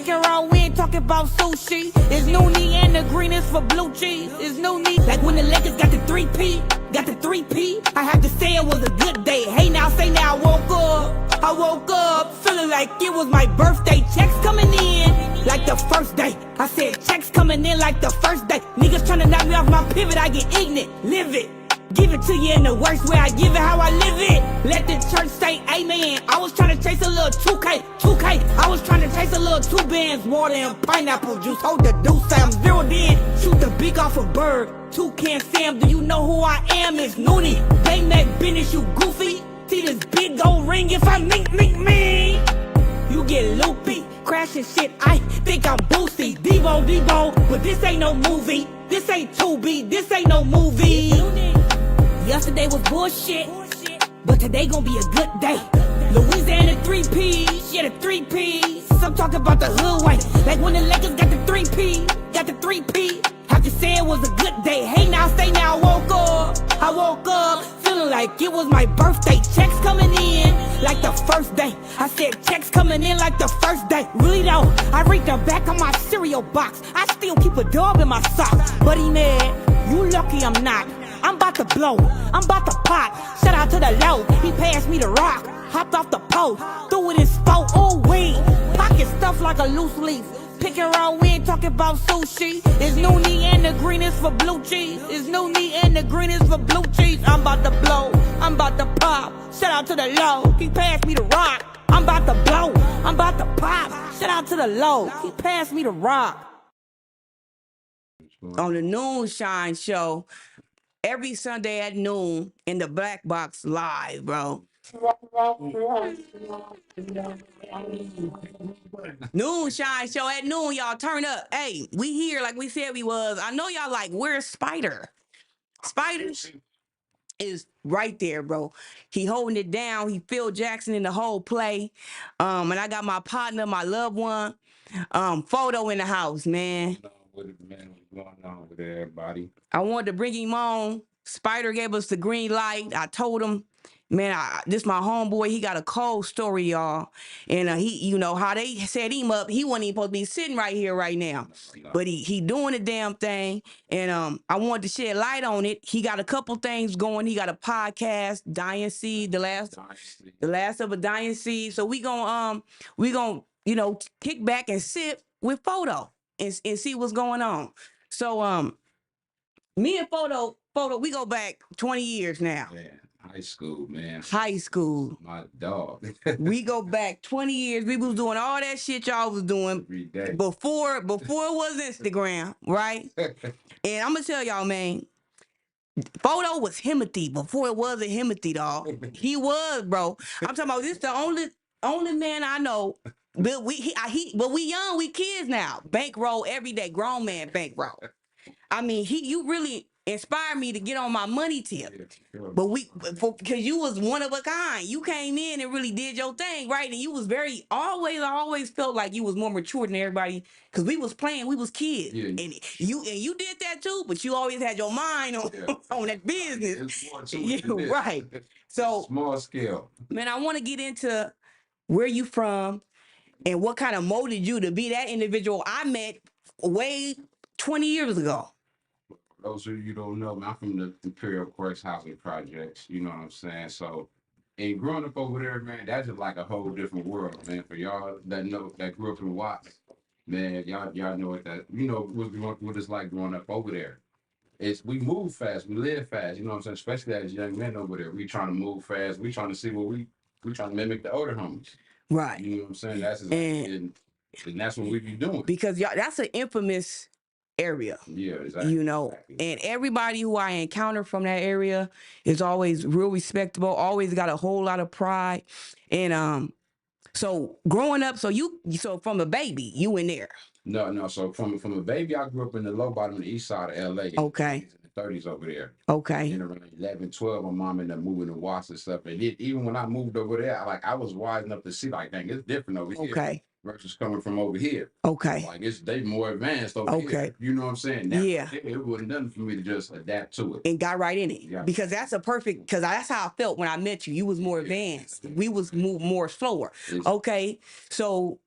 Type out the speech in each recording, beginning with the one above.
Pick and roll, we ain't talking about sushi. It's Nooney and the green is for blue cheese. It's Nooney. Like when the Lakers got the 3P, I had to say it was a good day. Hey now, say now, I woke up feeling like it was my birthday. Checks coming in like the first day. I said checks coming in like the first day. Niggas tryna knock me off my pivot, I get ignorant. Live it. Give it to you in the worst way, I give it how I live it. Let the church say amen. I was trying to chase a little 2K. I was trying to chase a little 2 bands, water and pineapple juice. Hold the deuce, I'm zeroed in. Shoot the beak off a bird. Toucan Sam, do you know who I am? It's Nooney. They make business, you goofy. See this big gold ring, if I mink me, you get loopy. Crashing shit, I think I'm boosty. Debo, but this ain't no movie. This ain't 2B, this ain't no movie. Yesterday was bullshit, but today gon' be a good day. Louisiana 3Ps, yeah, the 3Ps. I'm talking about the hood way. Like when the Lakers got the 3P, have to say it was a good day. Hey now, say now, I woke up feeling like it was my birthday. Checks coming in like the first day. I said checks coming in like the first day. Really though, I read the back of my cereal box. I still keep a dog in my sock. But he mad, you lucky I'm not. I'm about to blow, I'm about to pop. Shout out to the low, he passed me the rock. Hopped off the post, threw it in sport, ooh wee. Pocket stuff like a loose leaf. Pick and roll, we ain't talking about sushi. It's Nooney and the green is for blue cheese. It's Nooney and the green is for blue cheese. I'm about to blow, I'm about to pop. Shout out to the low, he passed me the rock. I'm about to blow, I'm about to pop. Shout out to the low, he passed me the rock. On the Noonshine show, every Sunday at noon in the BLACBOX live, bro. Noonshine show at noon, y'all turn up. Hey, we here like we said we was. I know y'all like, where's Spider? Spiders is right there, bro. He holding it down. He Phil Jackson in the whole play. And I got my partner, my loved one, Photo in the house, man. What's going on with everybody? I wanted to bring him on. Spider gave us the green light. I told him, man, this my homeboy. He got a cold story, y'all. And he, you know, how they set him up, he wasn't even supposed to be sitting right here right now. No. But he doing the damn thing. And I wanted to shed light on it. He got a couple things going. He got a podcast, Dying Seed, the last of a Dying Seed. So we gonna, you know, kick back and sit with Photo and see what's going on. So me and Photo, we go back 20 years now. Yeah, high school, man. High school. My dog. We go back 20 years. We was doing all that shit y'all was doing before it was Instagram, right? And I'm gonna tell y'all, man, Photo was Himothy before it was a Himothy, dog. He was, bro. I'm talking about this the only man I know. But we young, we kids now. Bankroll every day, grown man bankroll. I mean, you really inspired me to get on my money tip. Yeah, sure. But because you was one of a kind. You came in and really did your thing, right? And you was I always felt like you was more mature than everybody because we was playing, we was kids. Yeah. And you did that too, but you always had your mind on, on that business. Yeah, right. So small scale. Man, I want to get into where you from and what kind of molded you to be that individual I met way 20 years ago. For those of you who don't know, man, I'm from the Imperial Courts Housing Projects. You know what I'm saying? So, and growing up over there, man, that's just like a whole different world, man. For y'all that grew up in Watts, man, y'all know what it's like growing up over there. We move fast, we live fast. You know what I'm saying? Especially as young men over there, we trying to move fast. We trying to see what we trying to mimic the older homies. Right. You know what I'm saying? That's and that's what we be doing. Because y'all, that's an infamous area. Yeah, exactly. You know, and everybody who I encounter from that area is always real respectable, always got a whole lot of pride. And so growing up, so from a baby, you in there. No. So from a baby, I grew up in the low bottom of the east side of LA. Okay. In the 30s over there. Okay. And around 11, 12, my mom ended up moving to Watts and stuff. And even when I moved over there, I was wise enough to see, like, dang, it's different over here. Okay. Versus coming from over here. Okay. Like they more advanced over here. You know what I'm saying? Now, yeah. It wasn't nothing for me to just adapt to it. And got right in it. Yeah. Because that's that's how I felt when I met you. You was more advanced. We was more slower. Okay. So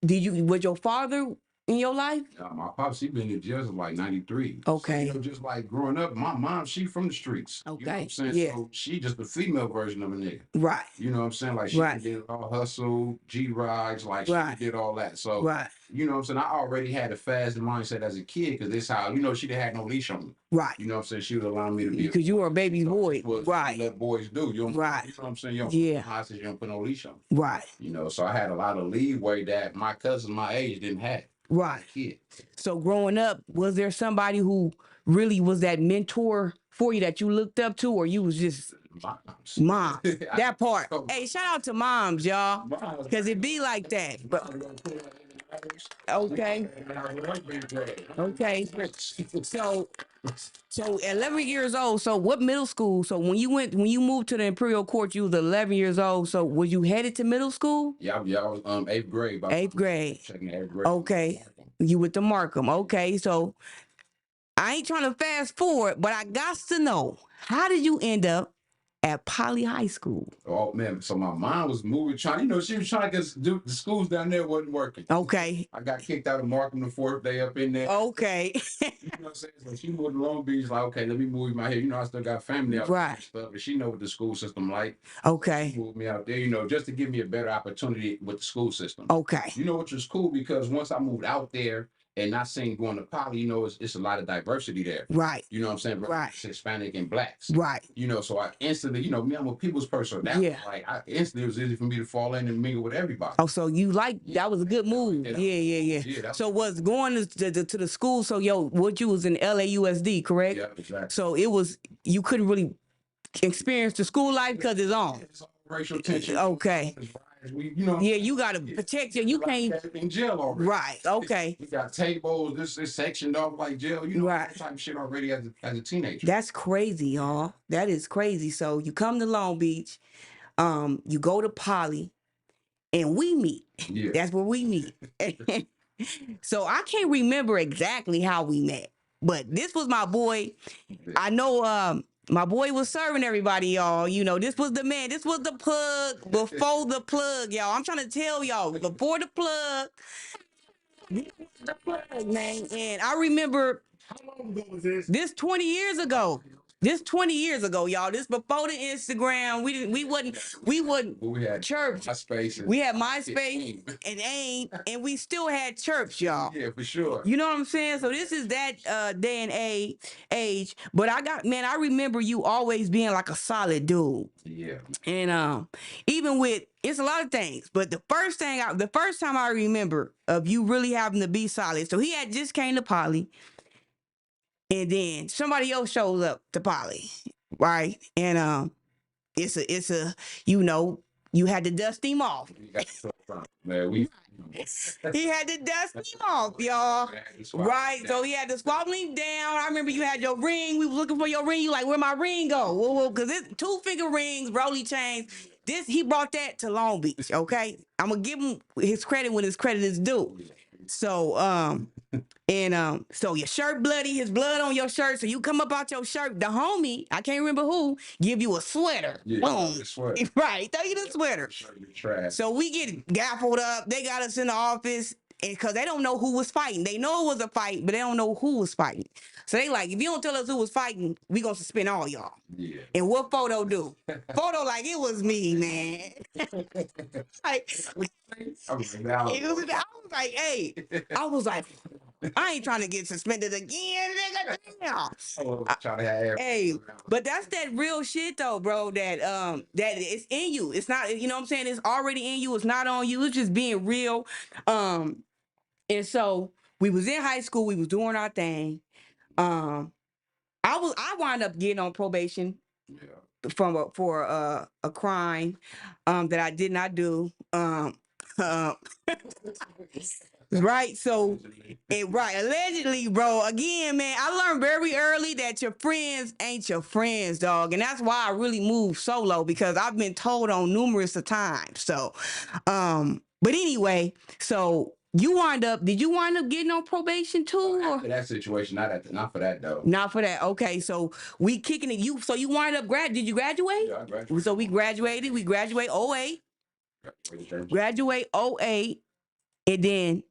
Was your father in your life? My pops, he been in jail since like 93. Okay. So, just like growing up, my mom, she from the streets. You know what Okay. I'm saying? Yeah. So she just the female version of a nigga. Right. You know what I'm saying? Like she Right. did all hustle, G-Rides, like she Right. did all that. So Right. you know what I'm saying? I already had a fast mindset as a kid because this how, she didn't have no leash on me. Right. You know what I'm saying? She would allow me to be Because you were a baby boy. what Right. you let boys do. You don't, Right. you know what I'm saying? You don't Yeah. hostage, you don't put no leash on. Right. So I had a lot of leeway that my cousins my age didn't have. Right. Kid. So growing up, was there somebody who really was that mentor for you that you looked up to, or you was just Moms. mom? That part. Hey, shout out to moms, y'all, because it be like that. But okay. Okay. So 11 years old. So what middle school? So when you moved to the Imperial Court, you was 11 years old. So was you headed to middle school? Yeah, I was 8th grade. Eighth grade. Checking 8th grade. Okay. You with the Markham. Okay. So I ain't trying to fast forward, but I got to know, how did you end up at Poly High School? Oh man, so my mom was moving, she was trying to do the schools down there wasn't working. Okay. I got kicked out of Markham the 4th day up in there. Okay. You know what I'm saying? So she moved to Long Beach, like, okay, let me move my head. I still got family out there and stuff, but she know what the school system like. Okay. She moved me out there, just to give me a better opportunity with the school system. Okay. Which was cool because once I moved out there and not saying going to Poly, it's a lot of diversity there. Right. You know what I'm saying? Right. Hispanic and blacks. Right. So I instantly, me, I'm a people's person. That like I instantly it was easy for me to fall in and mingle with everybody. Oh, so you that was a good move. Yeah. So was going to the school, so what you was in LAUSD, correct? Yeah, exactly. So you couldn't really experience the school life because it's on. It's all racial tension. Okay. You gotta protect you. You can't in jail already. Right. Okay. We got tables. This is sectioned off like jail. Right. That type of shit already as a teenager. That's crazy, y'all. That is crazy. So you come to Long Beach, you go to Poly, and we meet. Yeah. That's where we meet. So I can't remember exactly how we met, but this was my boy. I know my boy was serving everybody, y'all. This was the man. This was the plug before the plug, y'all. I'm trying to tell y'all, before the plug, man. And I remember, how long ago was this? This 20 years ago. This 20 years ago, y'all. This before the Instagram. We wouldn't we had church. MySpace. We had MySpace and AIM, and we still had church, y'all. Yeah, for sure. You know what I'm saying? So this is that day and age. But I remember you always being like a solid dude. Yeah. And even with, it's a lot of things, but the first time I remember of you really having to be solid. So he had just came to Poly, and then somebody else shows up to Poly, right? And it's a you had to dust him off. Man, he had to dust him off, y'all. Right. So he had to swap him down. I remember you had your ring. We was looking for your ring. You like, where my ring go? Well, because it's 2-finger rings, rolly chains. He brought that to Long Beach. Okay. I'm gonna give him his credit when his credit is due. So so your shirt bloody, his blood on your shirt. So you come up out your shirt, the homie, I can't remember who, give you a sweater. Yeah, boom. Sweater. Right, throw you the sweater. Trash. So we get gaffled up. They got us in the office, and because they don't know who was fighting. They know it was a fight, but they don't know who was fighting. So they like, if you don't tell us who was fighting, we gonna suspend all y'all. Yeah. And what Photo do? Photo like it was me, man. Like, I was like, hey, I was like, I ain't trying to get suspended again, nigga. Damn. Hey, but that's that real shit though, bro. That it's in you. It's not, you know what I'm saying? It's already in you. It's not on you. It's just being real. And so we was in high school. We was doing our thing. I wound up getting on probation. Yeah. For a crime that I did not do. Right. So, allegedly, bro. Again, man, I learned very early that your friends ain't your friends, dog. And that's why I really moved solo, because I've been told on numerous times. So, but anyway, so did you wind up getting on probation too? After that situation, not for that though. Not for that. Okay, so we kicking it. So you wind up did you graduate? Yeah, I graduated. So we graduated. We graduate 08. Graduate 08. And then,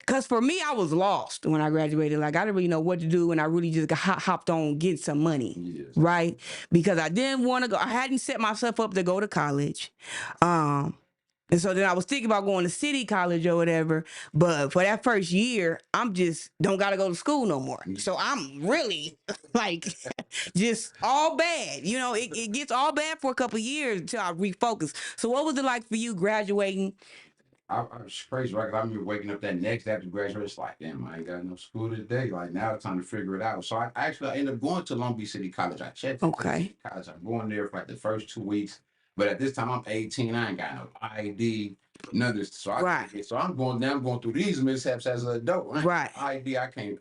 because for me, I was lost when I graduated. Like, I didn't really know what to do, and I really just hopped on getting some money, Yes. right? Because I didn't want to go. I hadn't set myself up to go to college. And so then I was thinking about going to city college or whatever. But for that first year, I'm just don't got to go to school no more. So I'm really like just all bad. You know, it gets all bad for a couple of years until I refocus. So what was it like for you graduating? I was crazy, right? 'Cause I remember waking up that next day after graduation, it's like, damn, I ain't got no school today. Like, now it's time to figure it out. So I ended up going to Long Beach City College. I checked into City College. I'm going there for like the first 2 weeks. But at this time, I'm 18. I ain't got no ID, none of this. So I'm going down, going through these mishaps as an adult. Right. ID, I can't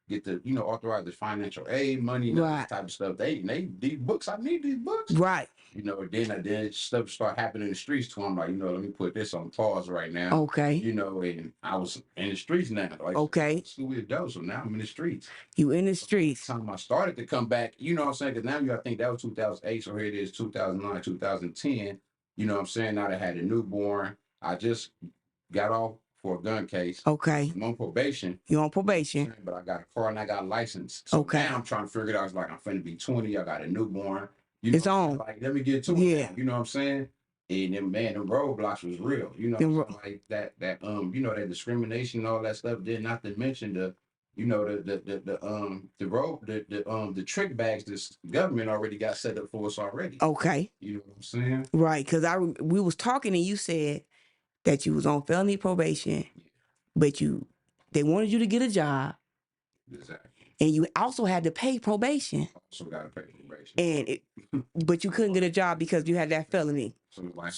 get the, authorize the financial aid money, this type of stuff. They these books, I need these books. Right. Then stuff start happening in the streets to him. Like, let me put this on pause right now. Okay. And I was in the streets now. Like, okay. School adult, so now I'm in the streets. You in the streets. By the time I started to come back, you know what I'm saying? Because now I think that was 2008. So here it is, 2009, 2010. You know what I'm saying? Now they had a newborn. I just got off for a gun case. Okay. I'm on probation. You on probation. But I got a car and I got a license. So now I'm trying to figure it out. It's like I'm finna be 20. I got a newborn. It's on. Like, let me get to it. Yeah. You know what I'm saying? And them roadblocks was real. You know, like that that discrimination and all that stuff. Did not to mention the the trick bags this government already got set up for us already. Okay. You know what I'm saying? Right, because we was talking and you said that you was on felony probation, but they wanted you to get a job. Exactly. And you also had to pay probation. Also got to pay probation. But you couldn't get a job because you had that felony. So like,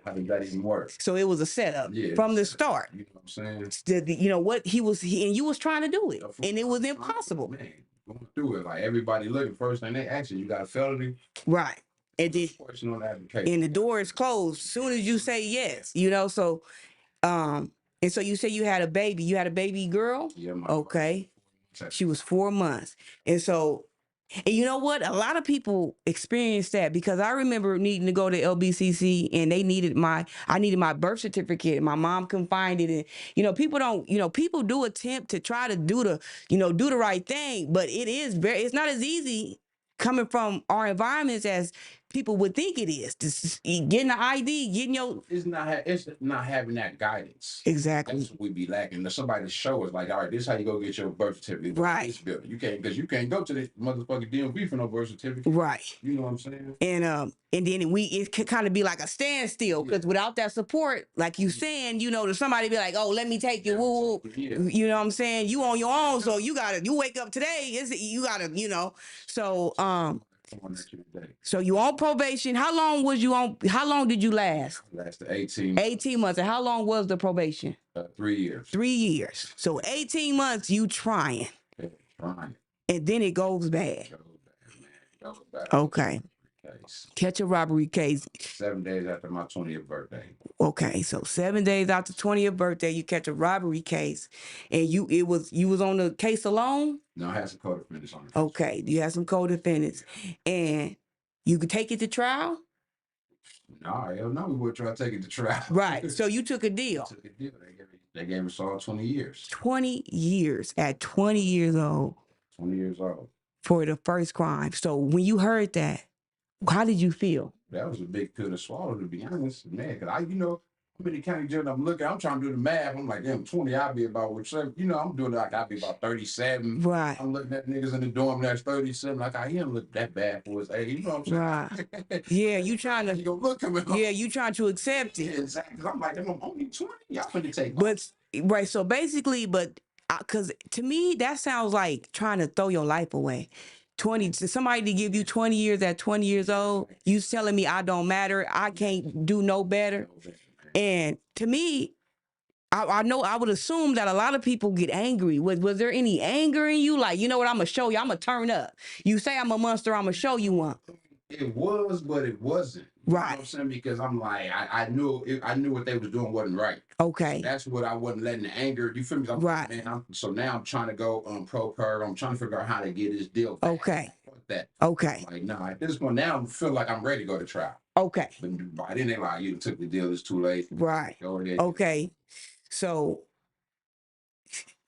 how did that even work? So it was a setup from the start. You know what I'm saying? You know what and you was trying to do it, and it was impossible. Man, going through it, like everybody looking, first thing they ask you got a felony, right? And then on the application, and the door is closed as soon as you say yes. So and so you say you had a baby. You had a baby girl? Yeah. Okay. She was 4 months. And so, and you know what? A lot of people experience that because I remember needing to go to LBCC and I needed my birth certificate. My mom couldn't find it. And, people do attempt to try to do the right thing, but it's not as easy coming from our environments as people would think it is. Just getting the ID, it's not having that guidance. Exactly. That's what we be lacking. There's somebody to show us, like, all right, this is how you go get your birth certificate. Right. This building. You can't go to this motherfucking DMV for no birth certificate. Right. You know what I'm saying? And then it could kind of be like a standstill because without that support, like you saying, somebody be like, oh, let me take you. Woo. You know what I'm saying? You on your own, so you wake up today. So So you on probation. How long was you on? How long did you last? Lasted 18. 18 months. And how long was the probation? 3 years. 3 years. So 18 months you trying. Yeah, trying. And then it goes bad. Goes bad. Okay. Catch a robbery case. 7 days after my 20th birthday. Okay, so 7 days after 20th birthday, you catch a robbery case, and you was on the case alone? No, I had some co-defendants on the case. Okay, you had some co-defendants, and you could take it to trial? No, hell no, we would try to take it to trial. Right, so you took a deal. Took a deal. They gave us all 20 years. 20 years at 20 years old. 20 years old. For the first crime. So when you heard that, how did you feel? That was a big pill to swallow, to be honest, man. Because I'm in the county jail. I'm trying to do the math. I'm like, damn, 20. I'll be about I'm doing like I'll be about 37. Right. I'm looking at niggas in the dorm that's 37. Like I ain't look that bad for his age. You know what I'm saying? Right. Yeah, you trying to. You go look at me. Yeah, you trying to accept it. Yeah, exactly. I'm like, I'm only 20. Y'all finna take. But right. So basically, because to me that sounds like trying to throw your life away. 20 to somebody to give you 20 years at 20 years old, you telling me I don't matter, I can't do no better. And to me, I know I would assume that a lot of people get angry. Was there any anger in you? Like, you know what, I'm gonna show you, I'm gonna turn up. You say I'm a monster, I'm gonna show you one. It was, but it wasn't. You right. know what I'm saying? Because I'm like, I knew what they was doing wasn't right. Okay. So that's what I wasn't letting the anger. You feel me? Right. Man, so now I'm trying to go pro per. I'm trying to figure out how to get this deal back. Okay. That. Okay. Like, no, at this point now I feel like I'm ready to go to trial. Okay. But by then they like, you took the deal, it's too late. Right. Go ahead. Okay. So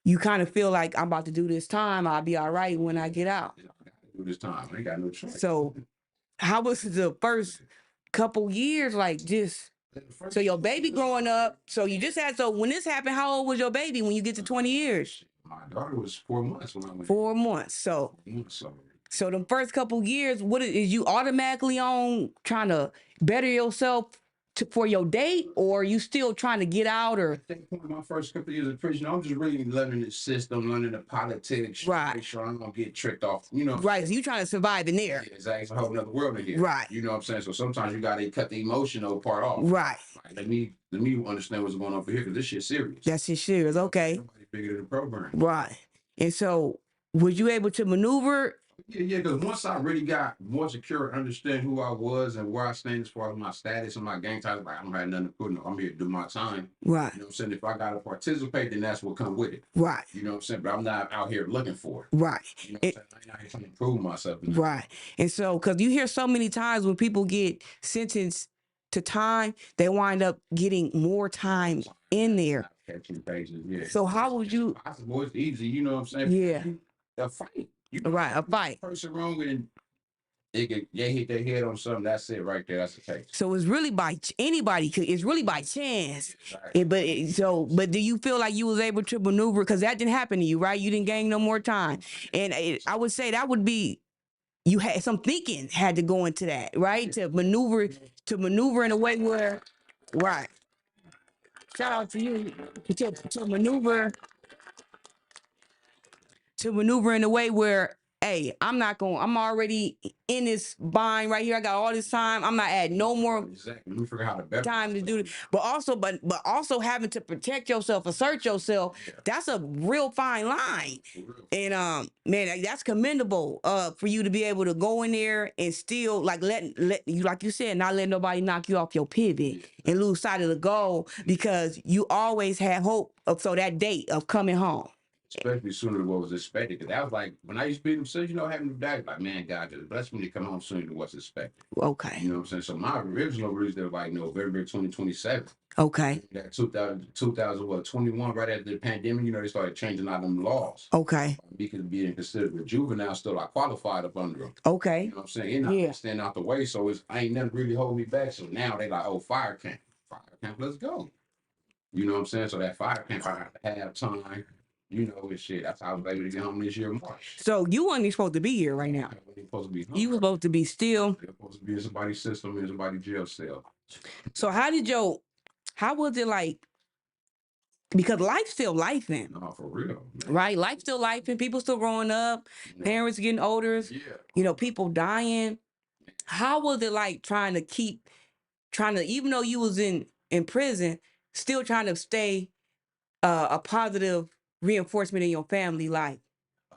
you kind of feel like I'm about to do this time. I'll be all right when I get out. I gotta do this time. I ain't got no choice. So how was the first couple years like just so your baby growing up? So you just had, so when this happened, how old was your baby when you get to 20 years? My daughter was 4 months when I went. 4 months. So the first couple years, what is you automatically on trying to better yourself for your date, or you still trying to get out? Or at that point, my first couple of years of prison, I'm just really learning the system, learning the politics, Right. make sure I'm gonna get tricked off. You know, right, so you trying to survive in there. Yeah, exactly. It's a whole nother world in here. Right. You know what I'm saying? So sometimes you gotta cut the emotional part off. Right. Like, let me understand what's going on for here because this shit's serious. That's just serious. Okay. Nobody bigger than the program. Right. And so was you able to maneuver? Yeah, because once I really got more secure and understand who I was and where I stand as far as my status and my gang titles, like I don't have nothing to put in. I'm here to do my time. Right. You know what I'm saying? If I gotta participate, then that's what comes with it. Right. You know what I'm saying? But I'm not out here looking for it. Right. You know what I'm saying? I ain't out here trying to prove myself. Right. And so, because you hear so many times when people get sentenced to time, they wind up getting more time in there. Catching pages, yeah. So how would you? Possible, it's easy, you know what I'm saying? Yeah. A fight. You Right, a fight. Person wrong and they hit their head on something. That's it right there. That's the case. So it's really by anybody. It's really by chance. Exactly. But do you feel like you was able to maneuver? Because that didn't happen to you, right? You didn't gain no more time. And I would say that would be, you had some thinking had to go into that, right? To maneuver in a way where, right. Shout out to you to maneuver in a way where, hey, I'm already in this bind right here. I got all this time. I'm not adding no more Exactly. Let me figure out how to better time to do it. But also having to protect yourself, assert yourself. Yeah. That's a real fine line. And man, that's commendable for you to be able to go in there and still like let you, like you said, not let nobody knock you off your pivot and lose sight of the goal, because you always had hope of that date of coming home. Especially sooner than what was expected. Because that was like when I used to be in them cities, having to die, like, man, God just bless me to come home sooner than what's expected. Okay. You know what I'm saying? So my original release was like November 2027. Okay. That 2021, right after the pandemic, they started changing out them laws. Okay. Because being considered a juvenile, still I qualified up under them. Okay. You know what I'm saying? And I stand out the way, so I ain't nothing really holding me back. So now they like, oh, fire camp, let's go. You know what I'm saying? So that fire camp, I have to have time. And shit. That's how I was able to get home this year in March. So you weren't even supposed to be here right now. Supposed to be home. You were supposed to be still. You're supposed to be in somebody's system, in somebody's jail cell. So how was it like? Because life's still life in. No, for real. Man. Right? Life's still life in. People still growing up. Parents getting older. Yeah. People dying. How was it like trying to, even though you was in prison, still trying to stay a positive reinforcement in your family life?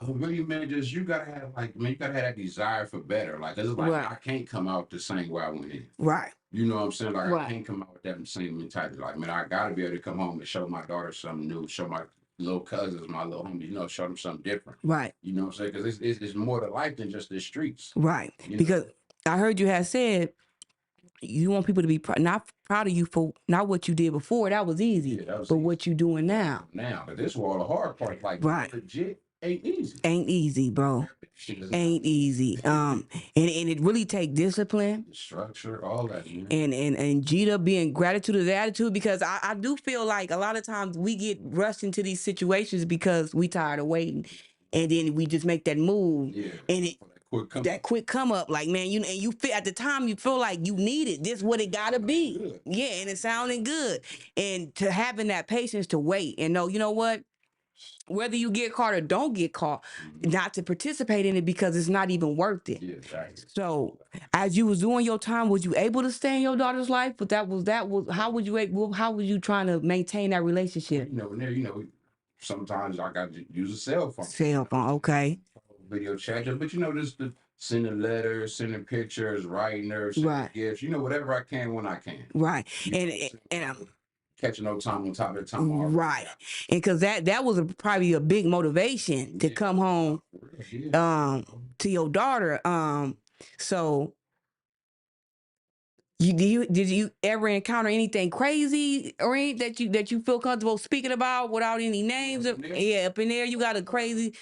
Really, man, just you gotta have that desire for better. Like it's like I can't come out the same way I went in. Right. You know what I'm saying? Like I can't come out with that same mentality. Like, man, I gotta be able to come home and show my daughter something new, show my little cousins, my little homies, show them something different. Right. You know what I'm saying? Because it's more to life than just the streets. Right. Because I heard you had said you want people to be not proud of you for not what you did before. That was easy. But what you doing now. Now, but this was all the hard part. Like legit ain't easy. Ain't easy, bro. Ain't easy. And it really take discipline, structure, all that. And Gita being gratitude is attitude, because I do feel like a lot of times we get rushed into these situations because we tired of waiting, and then we just make that move, and that quick come up, like, man, and you feel at the time you feel like you need it. This what it gotta be. Yeah, and it's sounding good, and to having that patience to wait and know, you know what. Whether you get caught or don't get caught, not to participate in it because it's not even worth it. Yeah, exactly. So, as you was doing your time, was you able to stay in your daughter's life? But how was you trying to maintain that relationship? Sometimes I got to use a cell phone. Cell phone, okay. Video chat, but just the sending letters, sending pictures, writing her, sending gifts, whatever I can when I can. Right, and catching no time on top of the time. Right. And because that was probably a big motivation to come home to your daughter. So Did you ever encounter anything crazy or anything that you feel comfortable speaking about without any names? Yeah, up in there, you got a crazy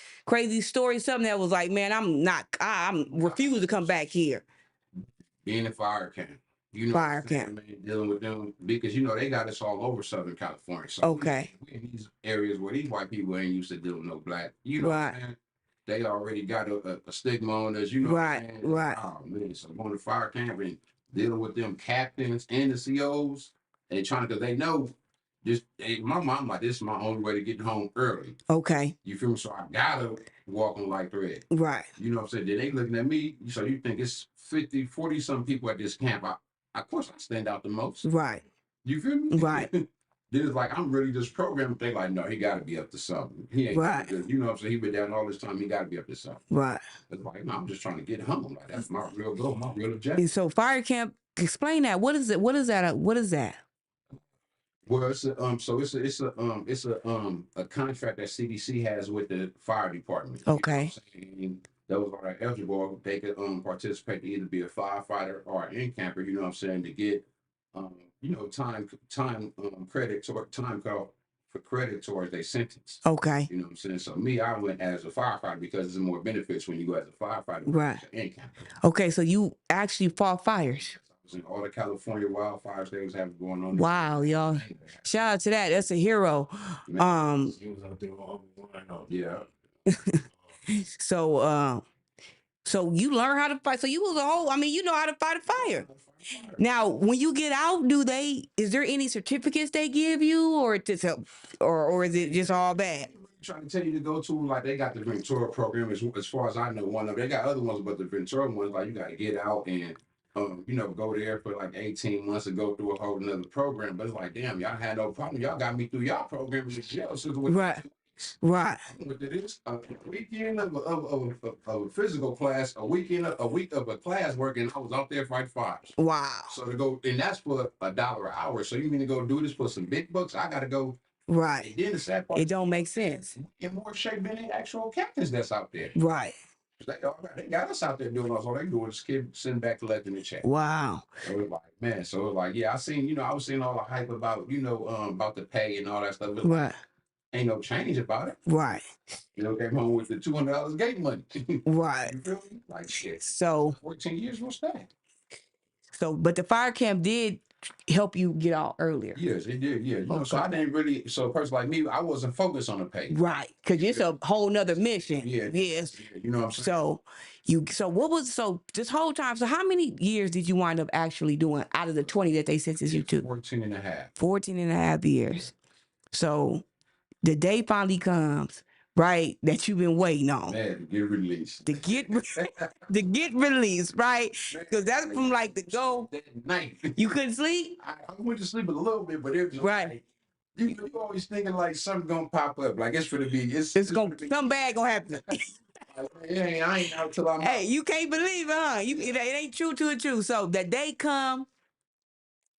story, something that was like, man, I'm refuse to come back here. Being in fire camp, you know, Fire camp. man, dealing with them because you know they got us all over Southern California. So Okay. we in these areas where these white people ain't used to dealing with no black. You know what I'm saying? They already got a stigma on us. You know what I'm saying? Right. Oh man, so going to fire camp and dealing with them captains and the COs, they trying because they know. Just my mom like this is my only way to get home early. Okay. You feel me? So I gotta walk on like thread. Right. You know what I'm saying? Then they looking at me. So you think it's 50, 40 some people at this camp. Of course I stand out the most. Right. You feel me? Right. Then it's like I'm really just programmed. They like, no, he gotta be up to something. He ain't Right. good. You know what I'm saying? He been down all this time, he gotta be up to something. Right. It's like, no, I'm just trying to get home. Like that's my real goal, my real objective. And so fire camp, explain that. What is it? What is that? What is that? Well, it's a contract that CDC has with the fire department. Okay. You know what I'm saying? Those are eligible. They could participate to either be a firefighter or an in-camper. You know what I'm saying? To get time credit or time call for credit towards their sentence. Okay. You know what I'm saying? So me, I went as a firefighter because there's more benefits when you go as a firefighter. Right. In-camper. Okay, so you actually fought fires. In all the California wildfires they was having going on. Wow, y'all. Shout out to that. That's a hero. Yeah. So you learn how to fight. So you was you know how to fight a fire. Now, when you get out, is there any certificates they give you or is it just all bad? Trying to tell you to go to like they got the Ventura program as far as I know one of them. They got other ones, but the Ventura ones like you got to get out and go there for like 18 months and go through a whole another program. But it's like, damn, y'all had no problem. Y'all got me through y'all program in jail. Right. Right. With this a weekend of a physical class, a week of a class working, I was out there fighting fires. Wow. So to go, and that's for $1 an hour. So you mean to go do this for some big bucks? I got to go. Right. And then the sad part, it don't make sense. In more shape than the actual captains that's out there. Right. They got us out there doing all they doing is sitting back collecting the check. Wow. So it was like, man, yeah, I was seeing all the hype about, about the pay and all that stuff. Right. Ain't no change about it. Right. Came home with the $200 gate money. Right. You feel me? Like shit. So 14 years, what's that? But the fire camp did help you get out earlier. Yes, it did. Yeah. Okay. So I didn't really. So a person like me, I wasn't focused on the pay. Right, because it's a whole nother mission. Yeah. Yes. Yeah, you know what I'm saying. So this whole time, so how many years did you wind up actually doing out of the 20 that they sentenced you to? 14 and a half. 14 and a half years. So the day finally comes, right, that you've been waiting on. Man, to get released. To get released, right? Because that's from like the go. That night. You couldn't sleep? I went to sleep a little bit, but it was just right. Like, you always thinking like something gonna pop up. Like it's gonna come back gonna happen. I ain't out till I'm Hey, out. you can't believe it, huh? It ain't true to a true. So that day come,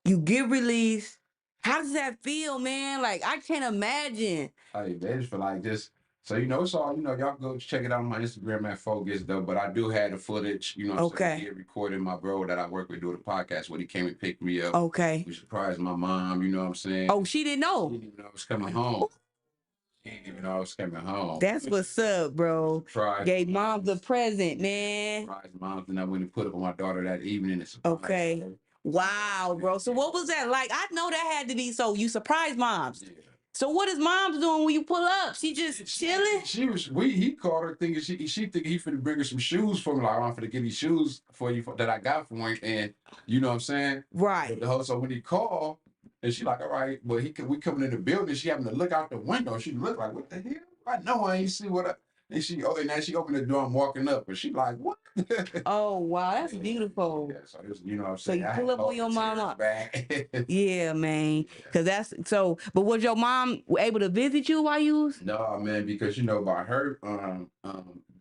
you get released. How does that feel, man? Like I can't imagine. Hey, man, it's for like this. So it's all y'all go check it out on my Instagram at Focus though. But I do have the footage, Okay. He recorded my bro that I work with doing the podcast when he came and picked me up. Okay. We surprised my mom, you know what I'm saying? Oh, she didn't know. She didn't even know I was coming home. She didn't even know I was coming home. That's what's up, bro. Gave mom the present, man. Surprised mom, and I went and put up on my daughter that evening. Okay. Wow, bro. So what was that like? I know that had to be so you surprised moms. Yeah. So what is mom's doing when you pull up? She just chilling? He called her thinking she think he finna bring her some shoes for me. Like, I'm finna get these shoes for you that I got for him. And you know what I'm saying? Right. So when he called, and she like, all right, but we coming in the building, she having to look out the window. She looked like, what the hell? I know I ain't see what and now she opened the door, I'm walking up, and she like, what? Oh, wow, that's beautiful. Yeah, so this, what I'm saying. So you pull up on your mama. Yeah, man. Yeah. But was your mom able to visit you while you was? No, man, because by her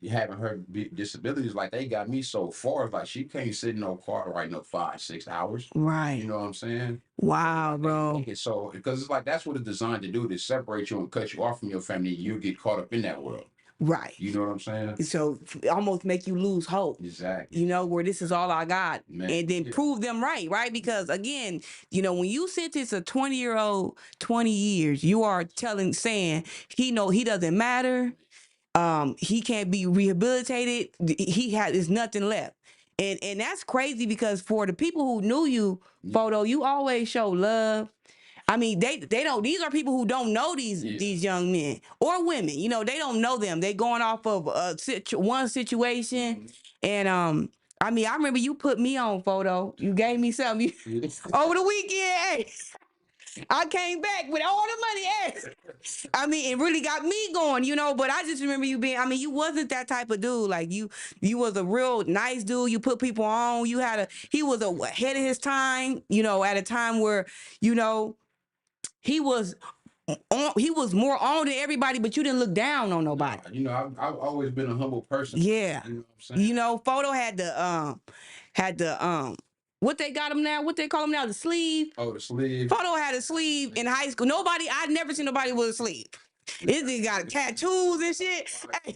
having her disabilities, like they got me so far, like she can't sit in no car right no 5-6 hours. Right. You know what I'm saying? Wow, bro. So because it's like that's what it's designed to do, to separate you and cut you off from your family. You get caught up in that world. Right. You know what I'm saying? So almost make you lose hope. Exactly. You know, where this is all I got. Man, and then yeah. prove them right? Because again, you know, when you sentence a 20-year-old 20 years, you are saying he doesn't matter. He can't be rehabilitated. There's nothing left. And that's crazy because for the people who knew you, Photo, you always show love. I mean, they don't. These are people who don't know these young men or women. You know, they don't know them. They going off of one situation, and I mean, I remember you put me on, Photo. You gave me something over the weekend. Hey, I came back with all the money. Hey. I mean, it really got me going, you know. But I just remember you being. I mean, you wasn't that type of dude. Like you was a real nice dude. You put people on. He was ahead of his time. You know, at a time where, you know, he was more on than everybody, but you didn't look down on nobody. You know, I've always been a humble person. Yeah. You know what I'm saying? You know, Photo had the what they got him now? What they call him now? The sleeve. Oh, the sleeve. Photo had a sleeve in high school. I'd never seen nobody with a sleeve. This nigga got tattoos and shit. Hey,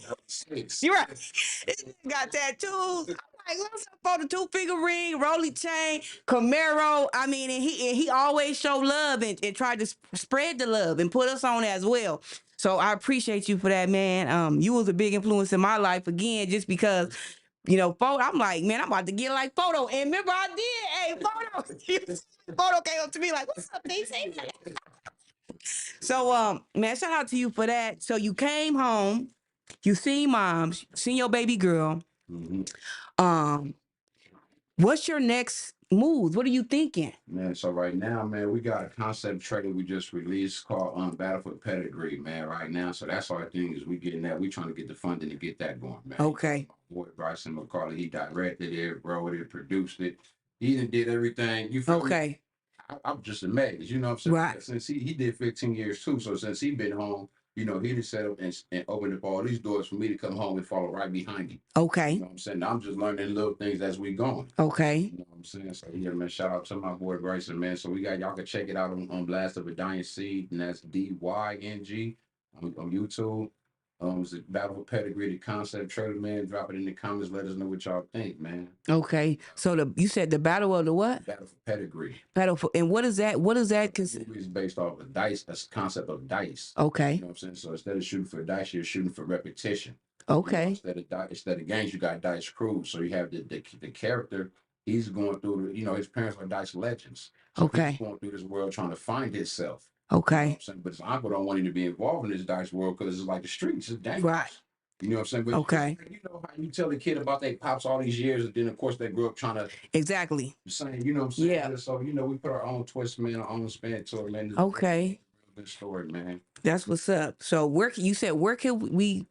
you're right. This nigga got tattoos. I'm like, what's up, Photo? 2-finger ring, rolly chain, Camaro. I mean, and he always showed love and tried to spread the love and put us on as well. So I appreciate you for that, man. You was a big influence in my life again, just because, you know, Photo. I'm like, man, I'm about to get like Photo. And remember, I did. Hey, Photo. Photo came up to me like, what's up, DC? So, man, shout out to you for that. So you came home, you seen moms, seen your baby girl. What's your next move? What are you thinking? Man, so right now, man, we got a concept trailer we just released called Battle for Pedigree, man, right now. So that's our thing is we getting that. We trying to get the funding to get that going, man. Okay. My boy Bryson McCarley, he directed it, wrote it, produced it. He did everything. You feel me? I'm just amazed, you know what I'm saying? Right. Since he did 15 years too, so since he been home, you know, he just set up and opened up all these doors for me to come home and follow right behind him. Okay. You know what I'm saying? I'm just learning little things as we going. Okay. You know what I'm saying? So yeah, man, shout out to my boy Bryson, man. So y'all can check it out on Blast of a Dying Seed, and that's DYNG on YouTube. It's a Battle for Pedigree, the concept trailer, man. Drop it in the comments. Let us know what y'all think, man. Okay. So you said the battle of the what? Battle for Pedigree. And what is that? What is that? The movie is based off of dice. That's the concept of dice. Okay. You know what I'm saying? So instead of shooting for dice, you're shooting for repetition. Okay. You know, instead of games, you got dice crews. So you have the character. He's going through. You know, his parents are dice legends. So Okay. he's going through this world trying to find himself. Okay. You know what I'm saying? But his uncle don't want him to be involved in this dice world because it's like the streets. It's dangerous. Right. You know what I'm saying? But okay. You know how you tell a kid about their pops all these years, and then of course they grew up trying to exactly. Saying, you know what I'm saying? Yeah. So you know we put our own twist, man, our own spin to it, man. Okay. Good story, man. That's what's up. So where can we?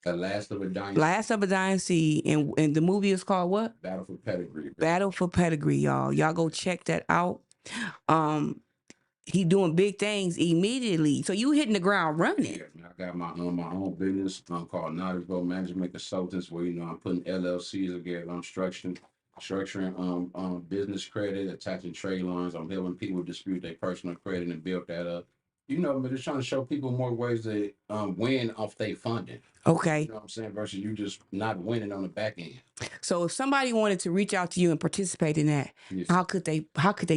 The Last of a Dying. Last of a Dying Seed, and the movie is called what? Battle for Pedigree. Battle for Pedigree, y'all. Y'all go check that out. He doing big things immediately. So you hitting the ground running. Yeah, man, I got my own business called Knowledgeable Management Consultants, where you know I'm putting LLCs together. I'm structuring business credit, attaching trade lines. I'm helping people dispute their personal credit and build that up. You know, but just trying to show people more ways to win off their funding. Okay. You know what I'm saying? Versus you just not winning on the back end. So if somebody wanted to reach out to you and participate in that, yes. How could they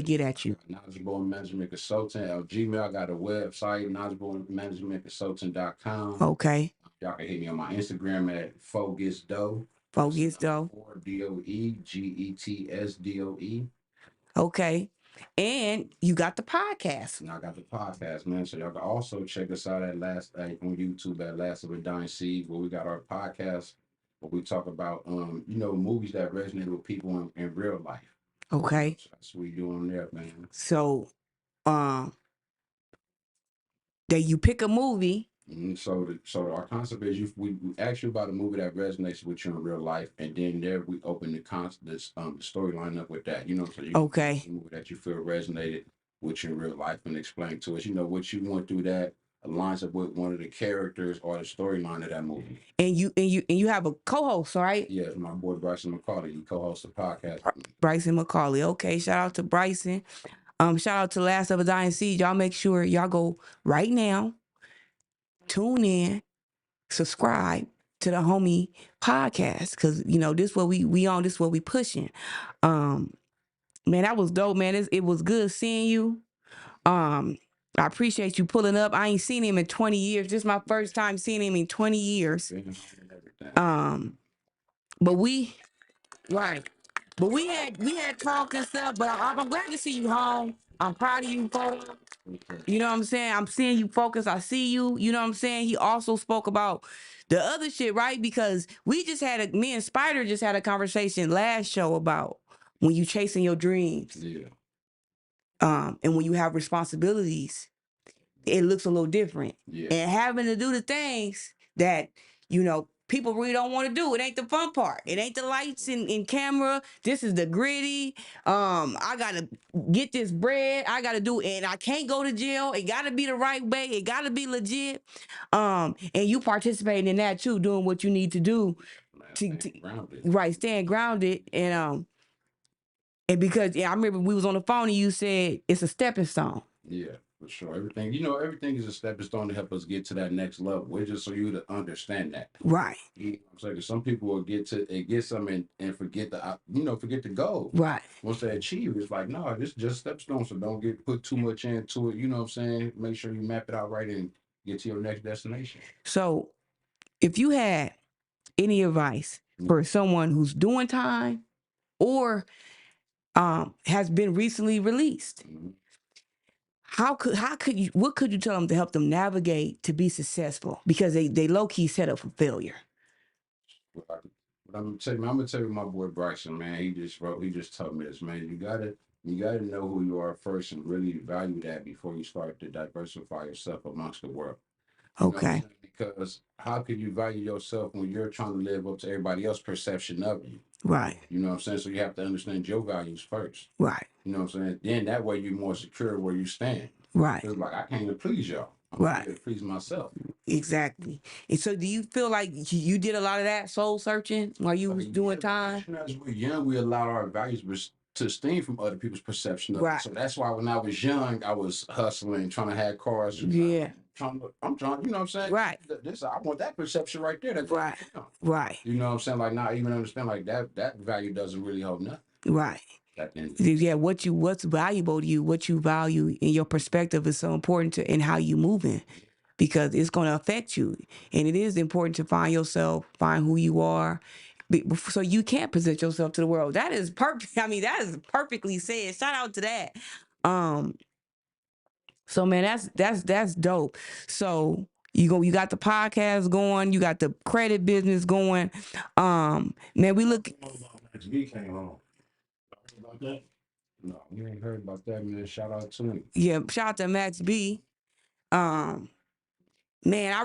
get at you? Knowledgeable Management Consultant at Gmail. I got a website, knowledgeablemanagementconsultant.com. Okay. Y'all can hit me on my Instagram at FogusDoe. FogusDoe. DOEGETSDOE. Okay. And you got the podcast. And I got the podcast, man. So y'all can also check us out on YouTube at Last of a Dying Seed, where we got our podcast where we talk about you know, movies that resonate with people in real life. Okay. So that's what we doing there, man. So that you pick a movie. So our concept is we ask you about a movie that resonates with you in real life, and then there we open the storyline up with that. You know, so you okay. A movie that you feel resonated with you in real life and explain to us, you know, what you went through that aligns up with one of the characters or the storyline of that movie. And you have a co-host, right? Yes, my boy Bryson McCarley. He co-hosts the podcast. Bryson McCarley. Okay, shout out to Bryson. Shout out to Last of a Dying Seed. Y'all make sure y'all go right now. Tune in, subscribe to the homie podcast, because you know this what we on, this what we pushing. Man, that was dope, man. It was good seeing you. I appreciate you pulling up. I ain't seen him in 20 years. This is my first time seeing him in 20 years. But we had talk and stuff. But I'm glad to see you home. I'm proud of you, folks. You know what I'm saying? I'm seeing you focus. I see you. You know what I'm saying? He also spoke about the other shit, right? Because me and Spider just had a conversation last show about when you chasing your dreams. Yeah. And when you have responsibilities, it looks a little different. Yeah. And having to do the things that, you know, people really don't want to do. It ain't the fun part. It ain't the lights and camera. This is the gritty. I gotta get this bread. I gotta do it. And I can't go to jail. It gotta be the right way. It gotta be legit. And you participating in that too, doing what you need to do to stand grounded. And because I remember we was on the phone and you said it's a stepping stone. Yeah, for sure. Everything is a stepping stone to help us get to that next level. It's just so you to understand that. Right. You know what I'm saying? Some people will get something and forget forget the goal. Right. Once they achieve, it's like, no, this is just stepping stone. So don't get put too much into it. You know what I'm saying? Make sure you map it out right and get to your next destination. So if you had any advice for someone who's doing time or has been recently released, what could you tell them to help them navigate to be successful? Because they low-key set up for failure. I'm gonna tell you my boy Bryson, man. He just told me this, man. You gotta know who you are first and really value that before you start to diversify yourself amongst the world. Okay. Because how could you value yourself when you're trying to live up to everybody else's perception of you? Right. You know what I'm saying? So you have to understand your values first. Right. You know what I'm saying? Then that way you're more secure where you stand. Right. It's like, I can't even please y'all. I'm here to please myself. Exactly. And so do you feel like you did a lot of that soul searching while you was doing time? As we're young, we allowed our values to steam from other people's perception of it. So that's why when I was young, I was hustling, trying to have cars. Yeah. I'm trying, you know what I'm saying? Right. I want that perception right there. That's right. Right. You know what I'm saying? Like, not even understand like that value doesn't really hold nothing. Right. Yeah, what's valuable to you, what you value in your perspective is so important in how you moving, because it's going to affect you. And it is important to find yourself, find who you are, so you can present yourself to the world. That is perfect. I mean, that is perfectly said. Shout out to that. So man, that's dope. So you got the podcast going, you got the credit business going. Man, we look. Came on. About that? No, you ain't heard about that, man. Shout out to him. Yeah, shout out to Max B. Man, I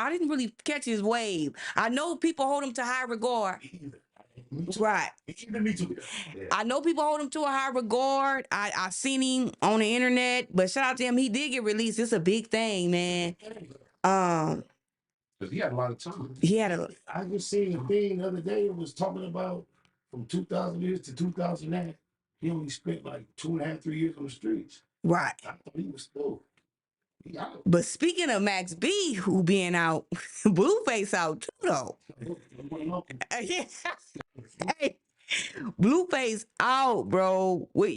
didn't really catch his wave. I know people hold him to high regard. Right. Me too. Yeah. I know people hold him to a high regard. I seen him on the internet, but shout out to him. He did get released. It's a big thing, man. Because he had a lot of time. I just seen a thing the other day. It was talking about from 2000 years to 2009. He only spent like 2.5, 3 years on the streets. Right. I thought he was still. But speaking of Max B, who being out, Blueface out too, though. Yeah. Hey, Blueface out, bro. What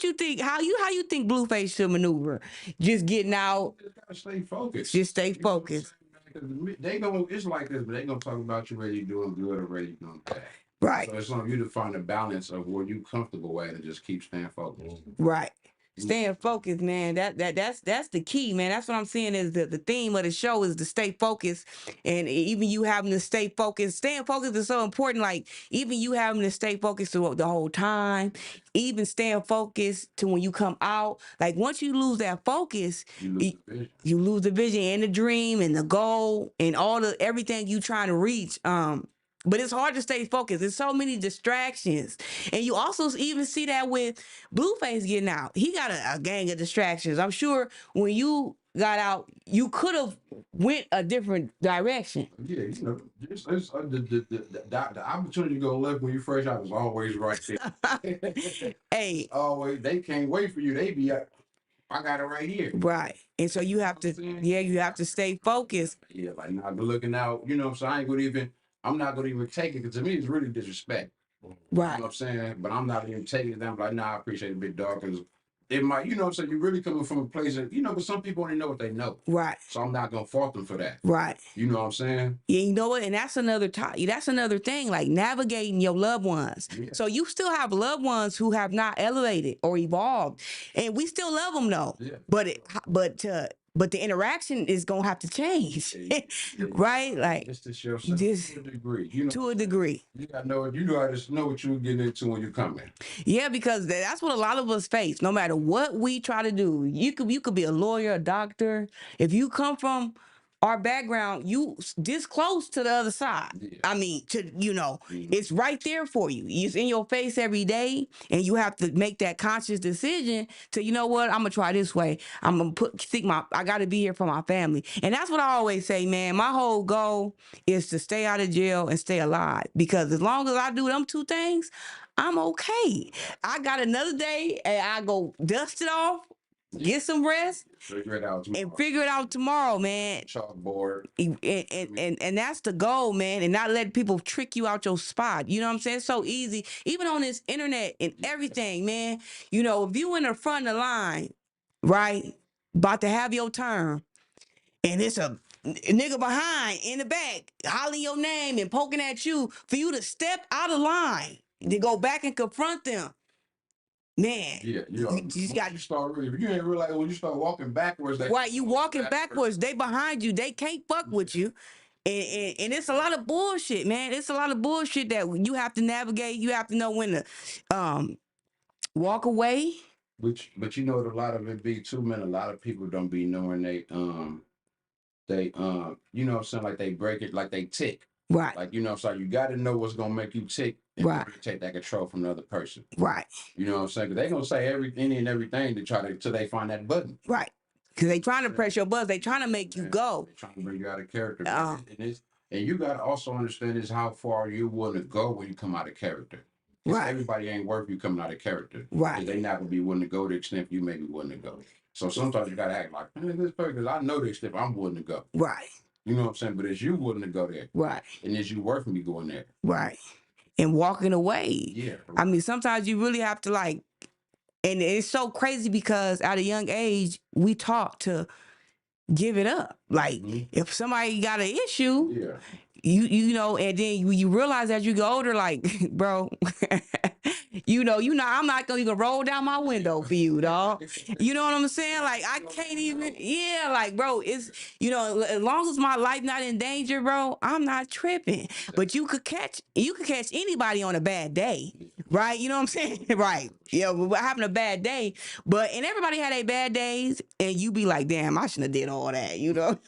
you think? How you think Blueface should maneuver? Just getting out. Just gotta stay focused. Just stay focused. It's like this, but they gonna talk about you whether you're doing good or whether you're doing bad. Right. So it's on you to find a balance of where you comfortable at and just keep staying focused. Right. Staying focused, man. That's the key, man. That's what I'm saying is the theme of the show is to stay focused. And even you having to stay focused, staying focused is so important. Like even you having to stay focused throughout the whole time, even staying focused to when you come out. Like once you lose that focus, you lose the vision and the dream and the goal and everything you trying to reach. But it's hard to stay focused. There's so many distractions. And you also even see that with Blueface getting out. He got a gang of distractions. I'm sure when you got out, you could have went a different direction. Yeah, you know, the opportunity to go left when you fresh out is always right there. Hey. Always. They can't wait for you. They be out. I got it right here. Right. And so you have to, yeah, you have to stay focused. Yeah, like not looking out, you know what I'm saying? I ain't gonna even, I'm not gonna even take it because to me it's really disrespect. You Right. know what I'm saying? But I'm not even taking it down. Like, nah, I appreciate it, big dog, because it might, you know what I'm saying? You're really coming from a place that, you know, but some people only know what they know. Right. So I'm not gonna fault them for that. Right. You know what I'm saying? Yeah, you know what? And that's another that's another thing, like navigating your loved ones. Yeah. So you still have loved ones who have not elevated or evolved, and we still love them though. Yeah. But the interaction is gonna have to change, right? Like It's just yourself just to a degree. You know, to a degree. you gotta know it. You gotta know what you're getting into when you come in. Yeah, because that's what a lot of us face. No matter what we try to do, you could be a lawyer, a doctor. If you come from our background, you this close to the other side. Yeah. I mean, it's right there for you. It's in your face every day, and you have to make that conscious decision to, you know what, I'm gonna try this way. I'm gonna I gotta be here for my family. And that's what I always say, man. My whole goal is to stay out of jail and stay alive. Because as long as I do them two things, I'm okay. I got another day and I go dust it off, get some rest, Figure it out tomorrow. and figure it out tomorrow, man. Chalkboard. And that's the goal, man. And not let people trick you out your spot. You know what I'm saying? It's so easy. Even on this internet and everything, man. You know, if you in the front of the line, right, about to have your turn, and it's a nigga behind in the back hollering your name and poking at you, for you to step out of line, to go back and confront them. Man, Yeah, you just got you start really, you ain't realize when you start walking backwards. right. You walking backwards, they behind you, they can't fuck with you, and it's a lot of bullshit, man. It's a lot of bullshit that you have to navigate. You have to know when to walk away. But you know what, a lot of it be too, man. A lot of people don't be knowing they you know what I'm saying, like they break it, like they tick. Right. Like, you know what I'm saying, you got to know what's gonna make you tick and Right. take that control from the other person. Right. You know what I'm saying? Because they gonna say everything and everything to try to till they find that button. Right. Because they trying to press your buttons. They trying to make you go. They're trying to bring you out of character. And you got to also understand is how far you're willing to go when you come out of character. Right. Everybody ain't worth you coming out of character. Right. They not gonna be willing to go the extent you may be willing to go. So sometimes you gotta act like, man, this person, because I know the extent I'm willing to go. Right. You know what I'm saying? But is you willing to go there? Right. And is you worth me going there? Right. And walking away. Yeah. I mean, sometimes you really have to like, and it's so crazy because at a young age, we taught to give it up. Like if somebody got an issue, Yeah. you know, and then you realize as you get older, like, bro, you know, I'm not gonna even roll down my window for you, dog. You know what I'm saying? Like, I can't even, yeah, like, bro, it's, you know, as long as my life not in danger, bro, I'm not tripping. But you could catch anybody on a bad day, right? You know what I'm saying? Right. Yeah, we're having a bad day, and everybody had a bad days, and you be like, damn, I shouldn't have did all that, you know?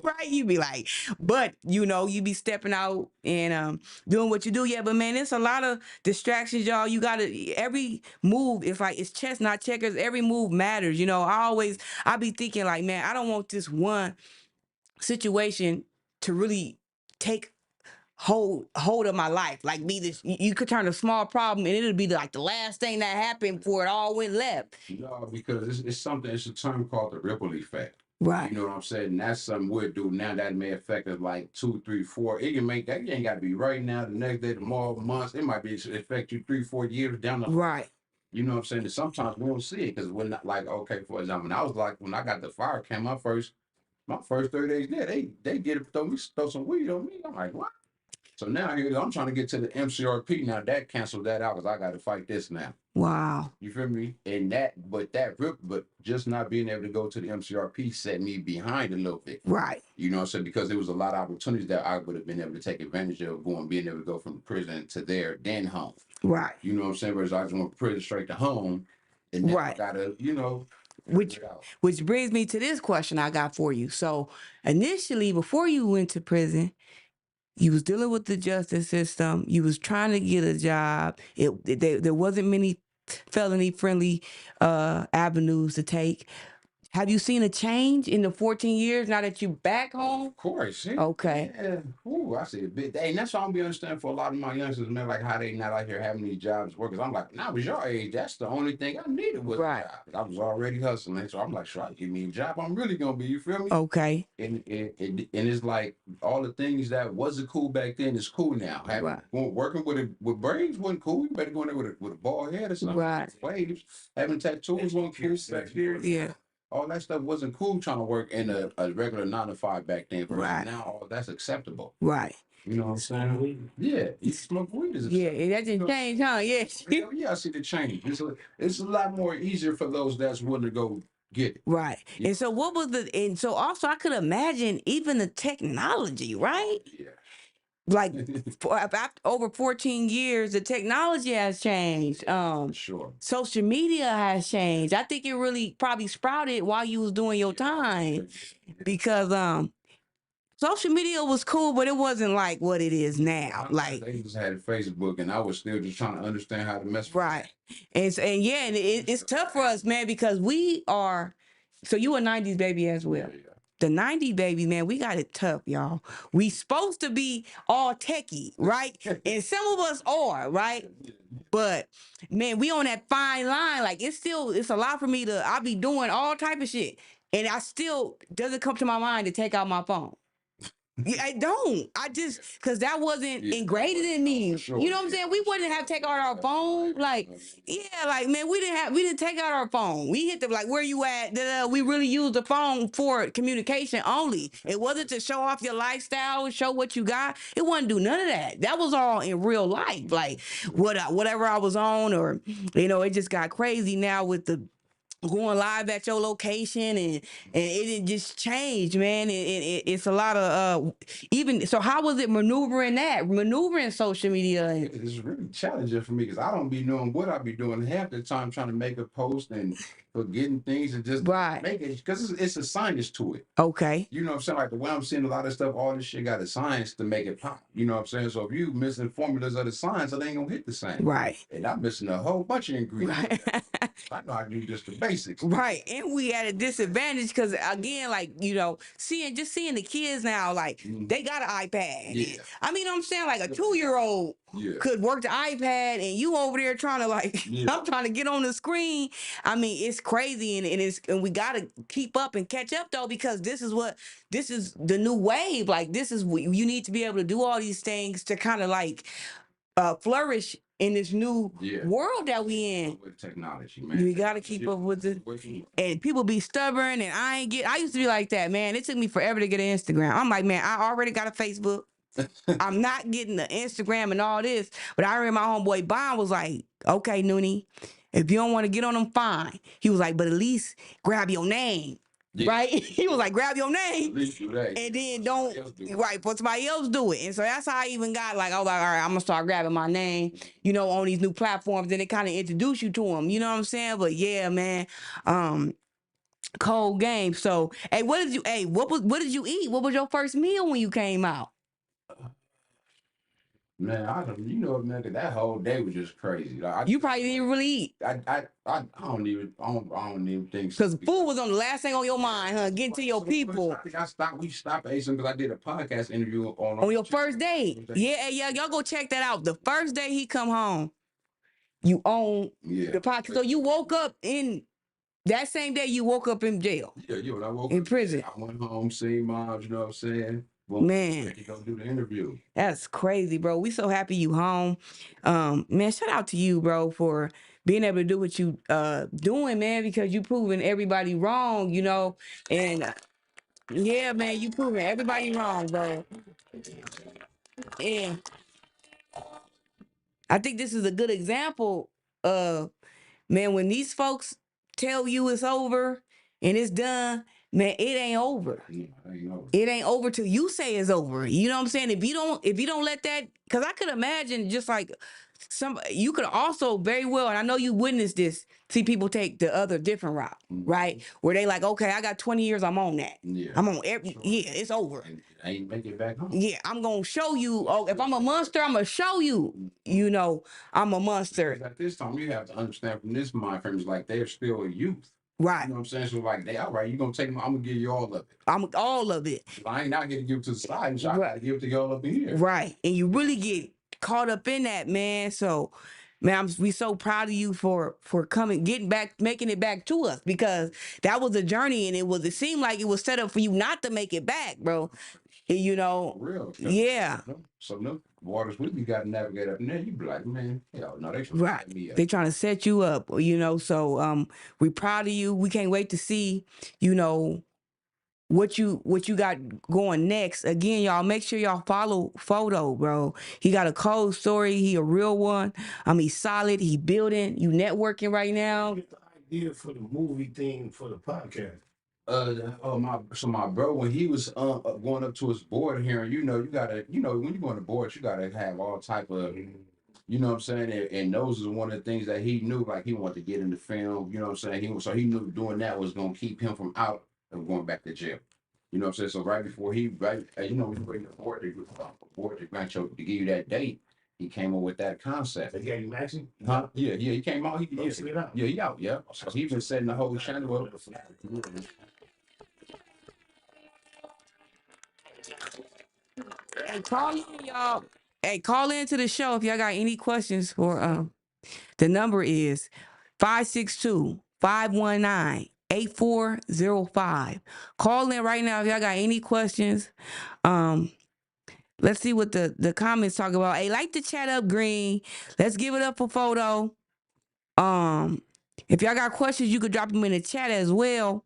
Right? You be like, but you know, you be stepping out and doing what you do. Yeah, but man, it's a lot of distractions, y'all. You gotta, every move, it's chess, not checkers. Every move matters. You know, I be thinking like, man, I don't want this one situation to really take hold of my life. Like, be this, you could turn a small problem and it'll be like the last thing that happened before it all went left. No, because it's a term called the ripple effect. Right. You know what I'm saying? And that's something we'll do now that may affect us like 2, 3, 4. It can make that, you ain't got to be right now, the next day, tomorrow, months. It might be affect you 3, 4 years down the line. Right. You know what I'm saying? And sometimes we don't see it because we're not like, okay, for example, when I got the fire came, my first 30 days there, they get it, throw some weed on me. I'm like, what? So now here I'm trying to get to the MCRP now. That canceled that out because I got to fight this now. Wow. You feel me? And but just not being able to go to the MCRP set me behind a little bit. Right. You know what I'm saying? Because there was a lot of opportunities that I would have been able to take advantage of being able to go from prison to there, then home. Right. You know what I'm saying? Whereas I just went from prison straight to home. And then I gotta, you know. Which brings me to this question I got for you. So initially, before you went to prison, you was dealing with the justice system. You was trying to get a job. There wasn't many felony friendly avenues to take. Have you seen a change in the 14 years now that you back home? Of course. Yeah. Okay. Yeah. Ooh, I see a bit. Hey, and that's why I'm be understanding for a lot of my youngsters, man, like how they not out here having these jobs working. I'm like, when I was your age, that's the only thing I needed was Right. a job. I was already hustling. So I'm like, sure, give me a job. I'm really gonna be, you feel me? Okay. And it's like all the things that wasn't cool back then is cool now. Right. Working with brains wasn't cool. You better go in there with a bald head or something. Right. Waves. Having tattoos wasn't cool back there. Yeah. All that stuff wasn't cool trying to work in a regular 9 to 5 back then. Right. Now all that's acceptable. Right. You know what I'm saying? Yeah. You smoke weed is Yeah, acceptable. that didn't change, huh? Yes. Hell yeah, I see the change. It's a lot more easier for those that's willing to go get it. Right. Yeah. And so what was and so also I could imagine even the technology, right? Yeah. Like after over 14 years, the technology has changed. Sure. Social media has changed. I think it really probably sprouted while you was doing your time because social media was cool, but it wasn't like what it is now. Like they just had Facebook, and I was still just trying to understand how to mess with right. And yeah, and it's tough for us, man, because we are. So you a 90s baby as well. Yeah. The 90s baby, man, we got it tough, y'all. We supposed to be all techie, right? And some of us are, right? But man, we on that fine line. Like it's a lot for me I'll be doing all type of shit. And I still doesn't come to my mind to take out my phone. Yeah, I don't. I just because that wasn't ingrained in me. Sure. You know what I'm saying? We wouldn't have to take out our phone. Like, yeah, like man, we didn't take out our phone. We hit the like where you at? We really used the phone for communication only. It wasn't to show off your lifestyle, show what you got. It wasn't do none of that. That was all in real life. Like whatever I was on, or it just got crazy now with the going live at your location and it just changed, man. It's a lot of even so how was it maneuvering social media It's really challenging for me because I don't be knowing what I be doing half the time trying to make a post and forgetting things and just make it because it's a science to it. Okay. You know what I'm saying? Like the way I'm seeing a lot of stuff, all this shit got a science to make it pop. You know what I'm saying? So if you missing formulas of the science, it ain't gonna hit the same. Right. And I'm missing a whole bunch of ingredients. Right. I know I do just the basics. Right. And we at a disadvantage because again, like, seeing the kids now, like they got an iPad. Yeah. I mean, I'm saying like a 2-year-old could work the iPad and you over there trying to like, I'm trying to get on the screen. I mean, it's crazy and we got to keep up and catch up though, because this is the new wave. Like you need to be able to do all these things to kind of like flourish in this new world that we in. With technology, man. You got to keep up with it. And people be stubborn and I used to be like that, man. It took me forever to get an Instagram. I'm like, man, I already got a Facebook. I'm not getting the Instagram and all this. But I remember my homeboy Bond was like, okay, Nooney, if you don't want to get on them, fine. He was like, but at least grab your name. Right? He was like, grab your name. And then don't, put somebody else do it. And so that's how I even got like, I was like, all right, I'm going to start grabbing my name, on these new platforms. Then it kind of introduce you to them. You know what I'm saying? But yeah, man. Cold game. So, hey, what did you eat? What was your first meal when you came out? Man, man, that whole day was just crazy. You probably didn't really eat. I don't even think because food was on the last thing on your mind, huh? Getting to your people. I think we stopped Asen because I did a podcast interview on your first day. Yeah, y'all go check that out. The first day he come home, you own the podcast. So you woke up in that same day. You woke up in jail. Yeah, when I woke in up, prison. I went home, seen mom. You know what I'm saying? Well, man, to go do the interview. That's crazy, bro. We so happy you home. Man, shout out to you, bro, for being able to do what you doing, man, because you proving everybody wrong, and yeah, man, you proving everybody wrong, bro. And I think this is a good example of, man, when these folks tell you it's over and it's done, man, it ain't over. It ain't over till you say it's over. You know what I'm saying? If you don't let that, because I could imagine just like you could also very well, and I know you witnessed this, see people take the other different route, right? Where they like, okay, I got 20 years, I'm on that. Yeah. I'm on it's over. I ain't make it back home. Yeah, I'm gonna show you. Oh, if I'm a monster, I'm gonna show you. I'm a monster. Because at this time, you have to understand from this mind frame is like they're still a youth. Right. You know what I'm saying? So like, they all right, you gonna take them, I'm gonna give you all of it. I'm all of it. I ain't out here to give it to the side, so I gotta give it to y'all up in here. Right. And you really get caught up in that, man. So man, we so proud of you for coming, getting back, making it back to us, because that was a journey, and it seemed like it was set up for you not to make it back, bro. And, you know, For real. yeah. So no waters we got to navigate up in there. You be like, man, hell no, they trying to set me up. They trying to set you up, you know. So we proud of you. We can't wait to see, you know, what you got going next. Again, y'all, make sure y'all follow Photo, bro. He got a cold story. He a real one. He's solid. He building. You networking right now. Get the idea for the movie thing for the podcast. My bro, when he was going up to his board hearing, you know, you gotta, you know, when you go on the board, you gotta have all type of, you know what I'm saying, and those is one of the things that he knew, like he wanted to get in the film, you know what I'm saying. So he knew doing that was gonna keep him from out of going back to jail. You know what I'm saying. So right before you know, when you bring the board to grant you to give you that date, he came up with that concept. They gave you Maxie? Huh? Yeah, he came out. He out. Yeah, he out. Yeah. So he been setting the whole channel up. Hey, call in, y'all. Hey, call into the show if y'all got any questions for the number is 562-519-8405. Call in right now if y'all got any questions. Let's see what the comments talk about. Hey, like the chat up, Green. Let's give it up for Photo. If y'all got questions, you could drop them in the chat as well.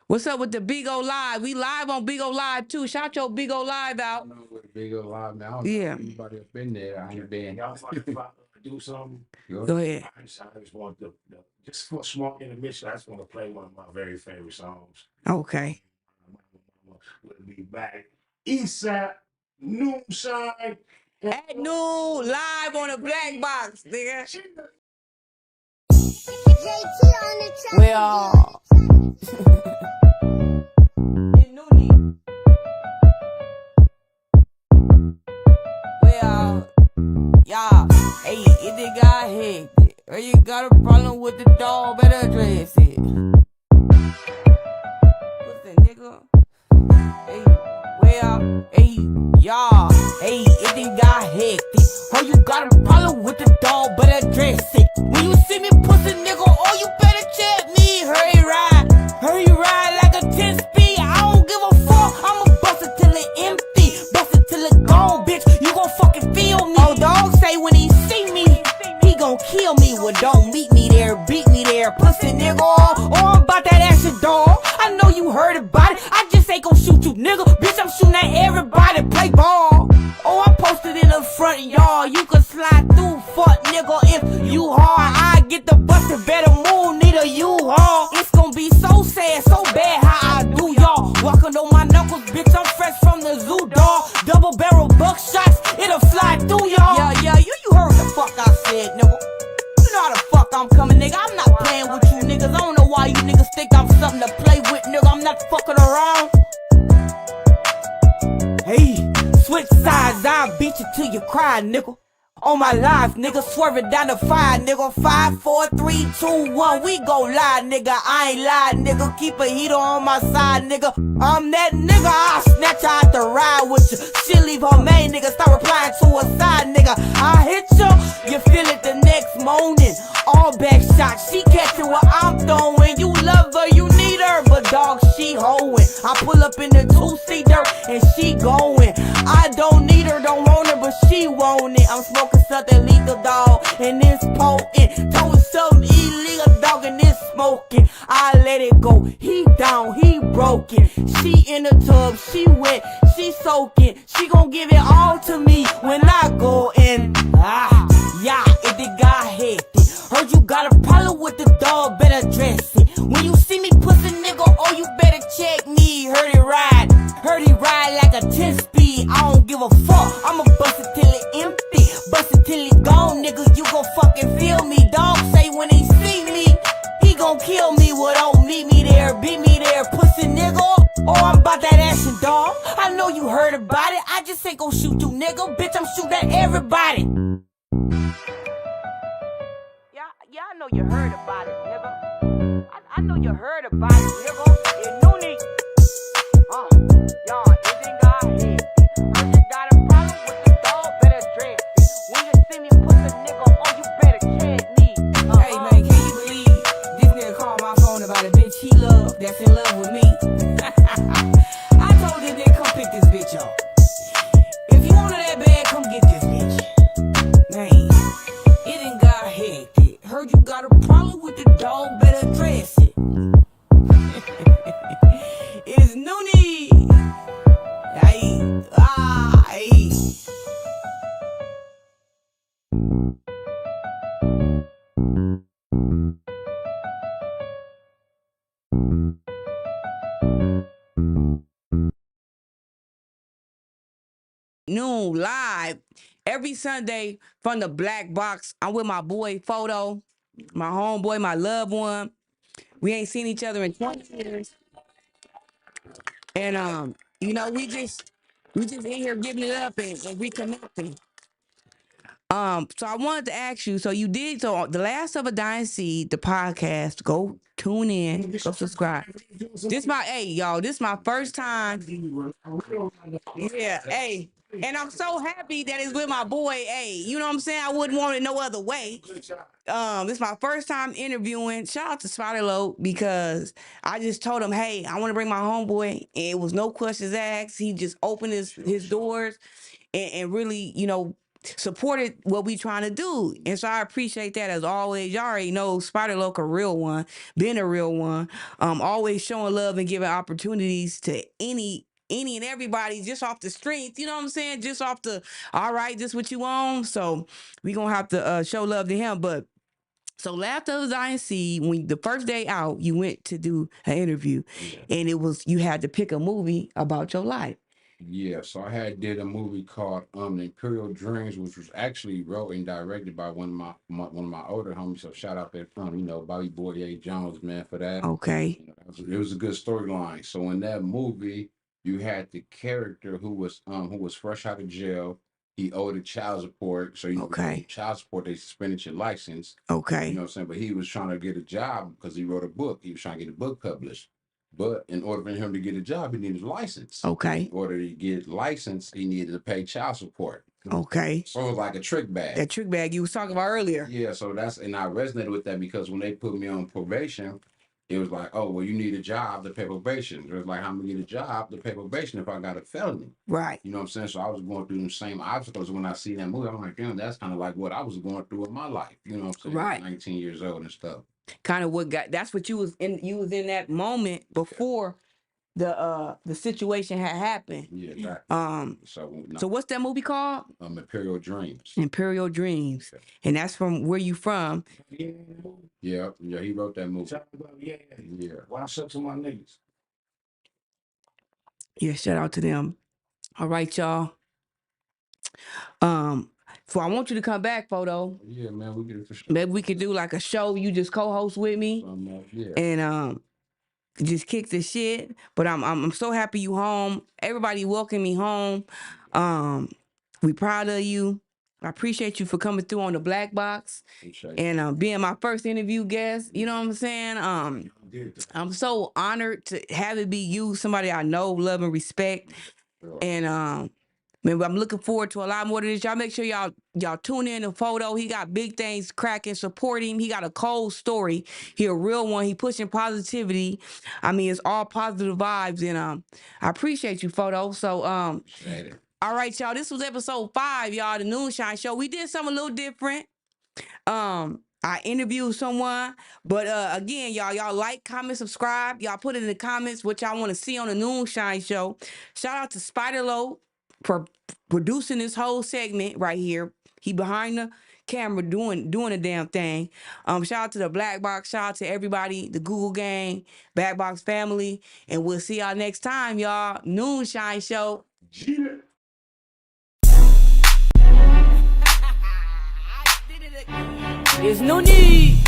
What's up with the Big O Live? We live on Big O Live too. Shout your Big O Live out. I don't know what the Big O Live now. Yeah. Anybody up in there? I ain't been. Y'all do something. Go ahead. I just want just for a small intermission. I just want to play one of my very favorite songs. Okay. We'll be back. Eastside, Noonshine. At noon, live on the BLACBOX, nigga. Well, Nooney. Well, y'all, hey, if they got hectic, or you got a problem with the dog, better address it. What's that, nigga? Hey, well, hey, y'all, hey, if they got hectic, or you got a problem with the dog, better address it. When you see me pussy nigga, oh, you better check me. Hurry ride like a 10-speed. I don't give a fuck, I'ma bust it till it empty, bust it till it gone, bitch. You gon' fucking feel me. Oh, dog say when he see me, he gon' kill me. Well, don't meet me there, beat me there, pussy nigga. Oh, I'm about that action, dog. I know you heard about it, I just ain't gon' shoot you, nigga. Bitch, I'm shooting at everybody, play ball. Oh, I'm posted in the front yard, you can slide through, fuck nigga. If you hard, I get the busted, better move, need a U-Haul. It's gon' be so sad, so bad how I do, y'all. Walking on my knuckles, bitch, I'm fresh from the zoo, dog. Double barrel buckshots, it'll fly through, y'all. Yeah, you heard what the fuck I said, nigga. You know how the fuck I'm coming, nigga. I'm not playing with you niggas. I don't know why you niggas think I'm something to play with, nigga. I'm not fucking around. Hey, switch sides, I'll beat you till you cry, nigga. On my life, nigga, swerving down the fire, nigga. 5, 4, 3, 2, 1, we go live, nigga. I ain't lying, nigga. Keep a heater on my side, nigga. I'm that nigga, I'll snatch her out the ride with you. She leave her main, nigga, start replying to her side, nigga. I hit you, you feel it the next morning. All back shots, she catching what I'm throwing. You love her, you need her, but dog, she hoeing. I pull up in the 2-seater and she going. I don't need her, don't want her, but she want it. I'm smoking something lethal, dog, and it's potent. Told something illegal, dog, and it's smoking. I let it go, he down, he broken. She in the tub, she wet, she soaking. She gon' give it all to me when I go in. Yeah, if it got hectic. Heard you got a problem with the dog, better dress it. When you see me pussy nigga, oh, you better check me. Heard it ride like a 10-speed. I don't give a fuck, I'ma bust it till it empty, bust it till it gone, nigga. You gon' fucking feel me. Dog say when he see me, he gon' kill me. Well, don't meet me there, beat me there, pussy nigga. Oh, I'm about that action, dog. I know you heard about it, I just ain't gon' shoot you, nigga. Bitch, I'm shooting at everybody. Yeah, I know you heard about it, nigga. I know you heard about it, nigga. It's Nooney. Y'all, it ain't got head. Heard you got a problem with the dog, better dress it. When you see me put the nigga on, you better tread me. Hey man, can you believe this nigga called my phone about a bitch he loved that's in love with me? I told this nigga come pick this bitch up. If you want her that bad, come get this bitch. Man, it ain't got hectic. Heard you got a problem with the dog, better dress it. It's Nooney. Hey, hey. Noon live every Sunday from the Black Box. I'm with my boy Photo, my homeboy, my loved one. We ain't seen each other in 20 years. And we just in here giving it up and reconnecting. So I wanted to ask you, so the Last of a Dying Seed, the podcast, go tune in, go subscribe. This my first time. Yeah, hey. And I'm so happy that it's with my boy, hey. You know what I'm saying? I wouldn't want it no other way. This is my first time interviewing. Shout out to Spider Low because I just told him, hey, I want to bring my homeboy. And it was no questions asked. He just opened his doors and really, supported what we trying to do. And so I appreciate that as always. Y'all already know Spider Low a real one, been a real one. Always showing love and giving opportunities to any and everybody just off the strength, you know what I'm saying? Just off the, all right, this what you want. So we gonna have to show love to him. But so Last of the Dying Seed, when the first day out, you went to do an interview, and you had to pick a movie about your life. Yeah, so I did a movie called Imperial Dreams, which was actually wrote and directed by one of my older homies. So shout out there from Bobby Boy A. Jones, man, for that. Okay. It was a good storyline. So in that movie, you had the character who was fresh out of jail. He owed a child support. So Okay. Child support, they suspended your license. Okay. You know what I'm saying? But he was trying to get a job because he wrote a book. He was trying to get a book published. But in order for him to get a job, he needed a license. Okay. In order to get licensed, he needed to pay child support. Okay. So it was like a trick bag. That trick bag you was talking about earlier. Yeah, so and I resonated with that because when they put me on probation, it was like, oh, well, you need a job to pay probation. It was like, I'm gonna get a job to pay probation if I got a felony. Right. You know what I'm saying? So I was going through the same obstacles. When I see that movie, I'm like, damn, that's kind of like what I was going through in my life. You know what I'm saying? Right. 19 years old and stuff. Kind of that's what you was in that moment before the situation had happened. Yeah, exactly. So what's that movie called? Imperial Dreams. Imperial Dreams. Okay. And that's from where you from? Yeah, he wrote that movie. Yeah. Watch up to my niggas. Yeah, shout out to them. All right, y'all. So I want you to come back, Photo. Yeah, man, we get it for sure. Maybe we could do like a show. You just co-host with me, and just kick the shit. But I'm so happy you home. Everybody welcome me home. We proud of you. I appreciate you for coming through on the Black Box and being my first interview guest. You know what I'm saying? I'm so honored to have it be you, somebody I know, love, and respect. And man, I'm looking forward to a lot more of this. Y'all make sure y'all tune in to Photo. He got big things cracking. Support him. He got a cold story. He a real one. He pushing positivity. I mean, it's all positive vibes. And I appreciate you, Photo. So all right, y'all. This was episode 5, y'all, the Noonshine Show. We did something a little different. I interviewed someone, but again, y'all like, comment, subscribe. Y'all put it in the comments what y'all want to see on the Noonshine Show. Shout out to Spider Low for producing this whole segment right here. He behind the camera doing a damn thing. Shout out to the Black Box. Shout out to everybody, the Google gang, Black Box family, and we'll see y'all next time, y'all. Noonshine Show. It's Nooney.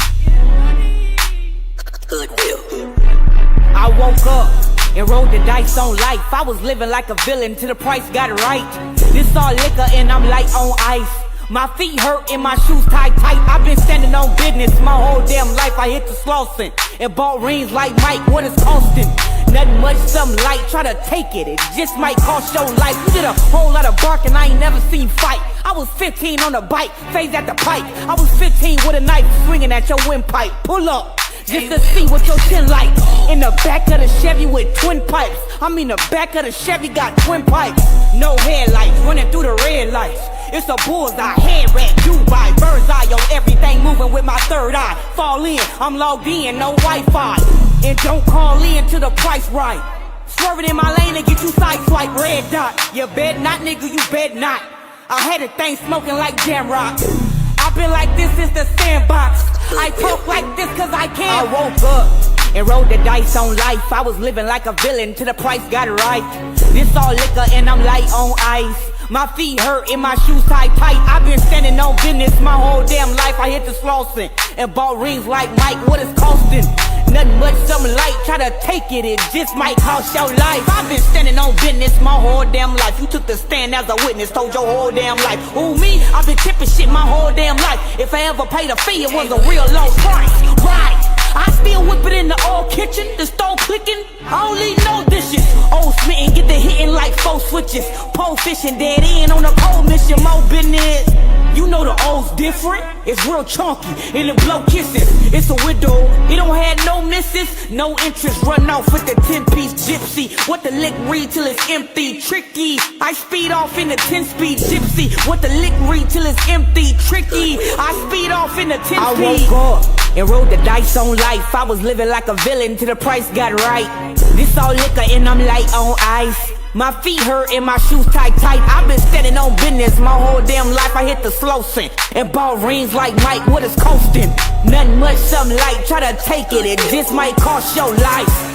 I woke up and rolled the dice on life. I was living like a villain till the price got right. This all liquor and I'm light on ice. My feet hurt and my shoes tied tight. I've been standing on business my whole damn life. I hit the Slauson and bought rings like Mike. What is costing? Nothing much, something light. Try to take it, it just might cost your life. You did a whole lot of barking, I ain't never seen fight. I was 15 on a bike, phase at the pipe. I was 15 with a knife swinging at your windpipe. Pull up, just to see what your chin like. In the back of the Chevy with twin pipes. I mean the back of the Chevy got twin pipes. No headlights, running through the red lights. It's a bullseye, head rat, Dubai, bird's eye, yo, everything moving with my third eye. Fall in, I'm logged in, no Wi-Fi. And don't call in till the price right. Swerving in my lane and get you sideswipe, red dot. You bet not, nigga, you bet not. I had a thing smoking like jam rock. I've been like this since the sandbox. I talk like this cause I can. I woke up and rolled the dice on life. I was living like a villain till the price got right. This all liquor and I'm light on ice. My feet hurt and my shoes tied tight. I've been standing on business my whole damn life. I hit the Slauson and bought rings like Mike. What is costing? Nothing much, something light. Try to take it, it just might cost your life. I've been standing on business my whole damn life. You took the stand as a witness, told your whole damn life. Who, me? I've been tipping shit my whole damn life. If I ever paid a fee, it was a real low price. Right. I still whip it in the old kitchen, the stove clicking. I don't need no dishes. Old smitten, get the hitting like 4 switches. Pole fishing, dead end on a cold mission, more business. You know the O's different. It's real chunky and it blow kisses. It's a widow, it don't have no misses. No interest, run off with the 10-piece gypsy. What the lick read till it's empty, tricky. I speed off in the 10-speed gypsy. What the lick read till it's empty, tricky. I speed off in the 10-speed. I woke up and rolled the dice on life. I was living like a villain till the price got right. This all liquor and I'm light on ice. My feet hurt and my shoes tied tight. I've been standing on business my whole damn life. I hit the Slauson and bought rings like Mike. What is costing? Nothing much, something light. Try to take it, it just might cost your life.